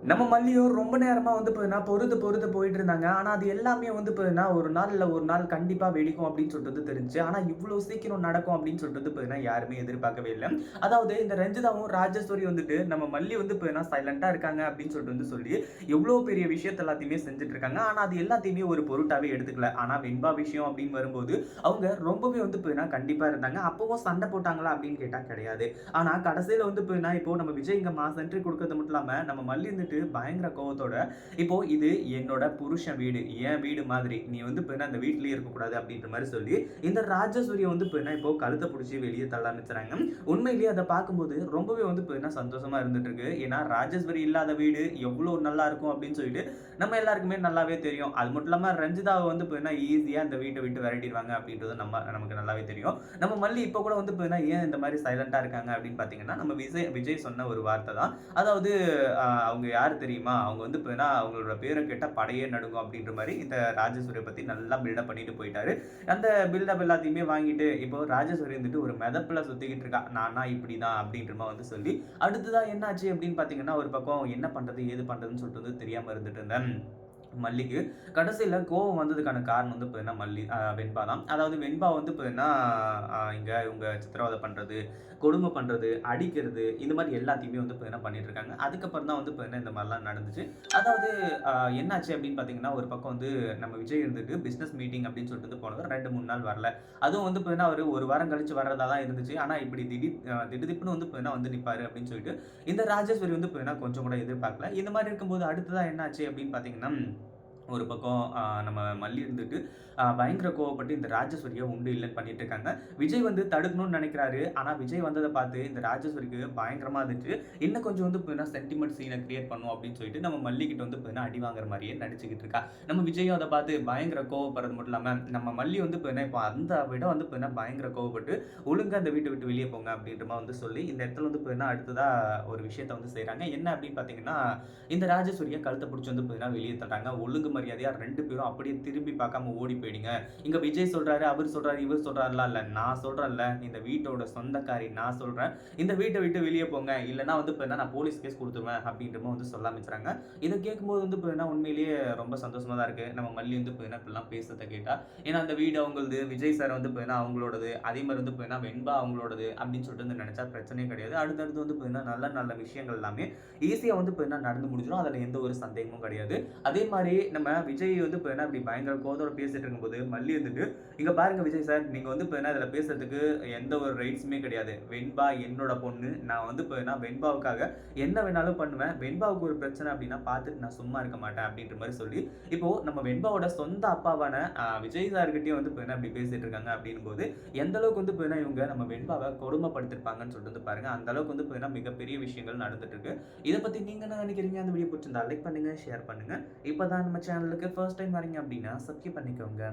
நம்ம மல்லியும் ரொம்ப நேரமா வந்து பொறுத்து பொறுத்து போயிட்டு இருந்தாங்க. ஆனா, அது எல்லாமே வந்து ஒரு நாள் இல்ல ஒரு நாள் கண்டிப்பா வெடிக்கும் அப்படின்னு சொல்லிட்டு வந்து தெரிஞ்சுச்சு. ஆனா, இவ்ளோ சீக்கிரம் நடக்கும் அப்படின்னு சொல்லிட்டு வந்து யாருமே எதிர்பார்க்கவே இல்ல. அதாவது இந்த ரஞ்சிதாவும், ராஜேஸ்வரியும் வந்துட்டு நம்ம மல்லி வந்து சைலன்ட்டா இருக்காங்க அப்படின்னு சொல்லிட்டு வந்து சொல்லி, எவ்ளோ பெரிய விஷயத்த எல்லாத்தையுமே செஞ்சுட்டு இருக்காங்க. ஆனா, அது எல்லாத்தையுமே ஒரு பொருட்டாவே எடுத்துக்கல. ஆனா, வெண்பா விஷயம் அப்படின்னு வரும்போது, அவங்க ரொம்பவே வந்து கண்டிப்பா இருந்தாங்க. அப்பவும் சண்டை போட்டாங்களா அப்படின்னு கேட்டா கிடையாது. ஆனா, கடைசியில வந்து இப்போ நம்ம விஜய் இங்க மாஸ் என்ட்ரி குடுக்கறது மட்டும் இல்லாம, நம்ம மல்லி வந்துட்டு பயங்கர கோவத்தோட, இப்போ இது என்னோட புருஷன் வீடு. என் வீடு மாதிரி. நீ வந்து அந்த வீட்லயே இருக்கக்கூடாது அப்படின்ற மாரி சொல்லி, இந்த ராஜசூரிய வந்து இப்போ கழுத்த புடிச்சு வெளிய தள்ள ஆரம்பிச்சுறாங்க. உண்மையிலேயே அத பார்க்கும்போது ரொம்பவே வந்து சந்தோஷமா இருந்துட்டு இருக்கு. ஏன்னா, ராஜேஸ்வரி இல்லாத வீடு எவ்ளோ நல்லா இருக்கும் அப்படின்னு சொல்லிட்டு நம்ம எல்லாருக்குமே நல்லாவே தெரியும். அது மட்டும் இல்லாம ரஞ்சிதாவ வந்து ஈஸியா இந்த வீட்ட விட்டு விரட்டிருவாங்க அப்படின்றது நமக்கு நல்லாவே தெரியும். நம்ம மல்லி இப்ப கூட வந்து ஏன் இந்த மாரி சைலன்ட்டா இருக்காங்க அப்படின்னு பார்த்தீங்கன்னா, நம்ம விஜய் விஜய் சொன்ன ஒரு வார்த்த தான். அதாவது அவங்க யார் தெரியுமா? அவங்க வந்து அவங்களோட பேர கேட்டா படையே நடுங்கும் அப்படின்ற மாரி இந்த ராஜேஸ்வரிய பத்தி நல்லா பில்டப் பண்ணிட்டு போயிட்டாரு. அந்த பில்டப் எல்லாத்தையுமே வாங்கிட்டு இப்போ ராஜேஸ்வரி வந்துட்டு ஒரு மெதப்புல சுத்திக்கிட்டு இருக்கா. நானா இப்படிதான் அப்படின்ற மாரி வந்து சொல்லி, அடுத்ததா என்ன ஆச்சு அப்படின்னு பார்த்தீங்கன்னா, ஒரு பக்கம் என்ன பண்றது? ஏது பண்றதுன்னு சொல்லிட்டு வந்து தெரியாம இருந்துட்டு இருந்தேன். மல்லிக்கு. கடைசியில கோவம் வந்ததுக்கான காரணம் வந்து மல்லி வெண்பா தான். அதாவது வெண்பா வந்து இங்க இவங்க சித்திரவதை பண்றது, கொடுமை பண்றது, அடிக்கிறது இந்த மாரி எல்லாத்தையுமே வந்து பண்ணிட்டு இருக்காங்க. அதுக்கப்புறம் தான் வந்து இந்த மாரிலாம் நடந்துச்சு. அதாவது அ என்னாச்சு அப்படின்னு பார்த்தீங்கன்னா, ஒரு பக்கம் வந்து நம்ம விஜய் இருந்துட்டு பிசினஸ் மீட்டிங் அப்படின்னு சொல்லிட்டு வந்து போனது 2, 3 நாள் வரல. அதுவும் வந்து அவரு 1 வாரம் கழிச்சு வர்றதா தான் இருந்துச்சு. ஆனா இப்படி திடுதிப்புன்னு வந்து வந்து நிப்பாரு அப்படின்னு சொல்லிட்டு இந்த ராஜேஸ்வரி வந்து கொஞ்சம் கூட எதிர்பார்க்கல. இந்த மாரி இருக்கும்போது அடுத்ததா என்னாச்சு அப்படின்னு பார்த்தீங்கன்னா ஒரு பக்கம் நம்ம மல்லி இருந்துட்டு பயங்கர கோவப்பட்டு இந்த ராஜேஸ்வரிய உண்டு இல்லன்னு பண்ணிட்டு இருக்காங்க. விஜய் வந்து தடுக்கணும்னு நினைக்கிறாரு. ஆனா விஜய் வந்தத பார்த்து இந்த ராஜேஸ்வரிக்கு பயங்கரமா இருந்துச்சு. இன்னும் கொஞ்சம் வந்து சென்டிமெண்ட் சீன கிரியேட் பண்ணும் அப்படின்னு சொல்லிட்டு நம்ம மல்லி கிட்ட வந்து அடி வாங்குற மாரியே நடிச்சுக்கிட்டு இருக்கா. நம்ம விஜயும் அத பார்த்து பயங்கர கோவப்படுறது மட்டும் இல்லாம, நம்ம மல்லி வந்து இப்போ அந்த விட வந்து பயங்கர கோவப்பட்டு, ஒழுங்கா இந்த வீட்ட விட்டு வெளிய போங்க அப்படின்ற மாரி வந்து சொல்லி, இந்த இடத்துல வந்து அடுத்ததா ஒரு விஷயத்த வந்து செய்றாங்க. என்ன அப்படின்னு பார்த்தீங்கன்னா, இந்த ராஜேஸ்வரிய கழுத்த புடிச்சு வந்து வெளிய தள்றாங்க. ஒழுங்கு மரியாதையா 2 பேரும் அப்படியே திரும்பி பார்க்காம ஓடி போயிடுங்க. இங்க விஜய் சொல்றாரு, அவர் சொல்றாரு, இவர் சொல்றாருலாம் இல்ல. நான் சொல்றேன்ல, இந்த வீட்டோட சொந்தக்காரி நான் சொல்றேன். இந்த வீட்ட விட்டு வெளிய போங்க. இல்லன்னா வந்து நான் போலீஸ் கேஸ் குடுத்துருவேன் அப்படின்ற மாரி வந்து சொல்ல ஆரம்பிச்சுறாங்க. இத கேட்கும்போது வந்து உண்மையிலேயே ரொம்ப சந்தோஷமா தான் இருக்கு. நம்ம மல்லி வந்து இப்படிலாம் பேசுறத கேட்டா. ஏன்னா அந்த வீடு அவங்களது, விஜய் சார் வந்து அவங்களோடது. அதே மாரி வந்து வெண்பா அவங்களோடது அப்படின்னு சொல்லிட்டு வந்து நெனச்சா பிரச்சனையே கிடையாது. அடுத்தடுத்து வந்து நல்ல நல்ல விஷயங்கள் எல்லாமே ஈஸியா வந்து நடந்து முடிஞ்சிரும். அதுல எந்த ஒரு சந்தேகமும் கிடையாது. அதே மாரி நம்ம விஜய் வந்து இப்படி பயங்கர கோவத்தோட பேசிட்டு இருக்கும்போது, மல்லி வந்துட்டு, "இங்க பாருங்க விஜய் சார், நீங்க வந்து இதுல பேசுறதுக்கு எந்த ஒரு ரைட்ஸுமே கிடையாது. வெண்பா என்னோட பொண்ணு. நான் வந்து வெண்பாவுக்காக என்ன வேணாலும் பண்ணுவேன். வெண்பாவுக்கு ஒரு பிரச்சனை அப்படின்னா பார்த்துட்டு நான் சும்மா இருக்க மாட்டேன்." அப்படின்ற மாரி சொல்லி, இப்போ நம்ம வெண்பாவோட சொந்த அப்பாவான விஜய் சார் கிட்டயே வந்து இப்படி பேசிட்டு இருக்காங்க அப்படின்னும்போது, எந்த அளவுக்கு வந்து இவங்க நம்ம வெண்பாவ கொடுமைப்படுத்திருப்பாங்கன்னு சொல்லிட்டு வந்து பாருங்க. அந்த அளவுக்கு வந்து மிகப்பெரிய விஷயங்கள் நடந்துட்டு இருக்கு. இத பத்தி நீங்க என்ன நினைக்கிறீங்க? அந்த வீடியோ பிடிச்சிருந்தா லைக் பண்ணுங்க, ஷேர் பண்ணுங்க. இப்பதான் நம்ம சேனலுக்கு ஃபர்ஸ்ட் டைம் வரீங்க அப்படின்னா சப்ஸ்கிரைப் பண்ணிக்கோங்க.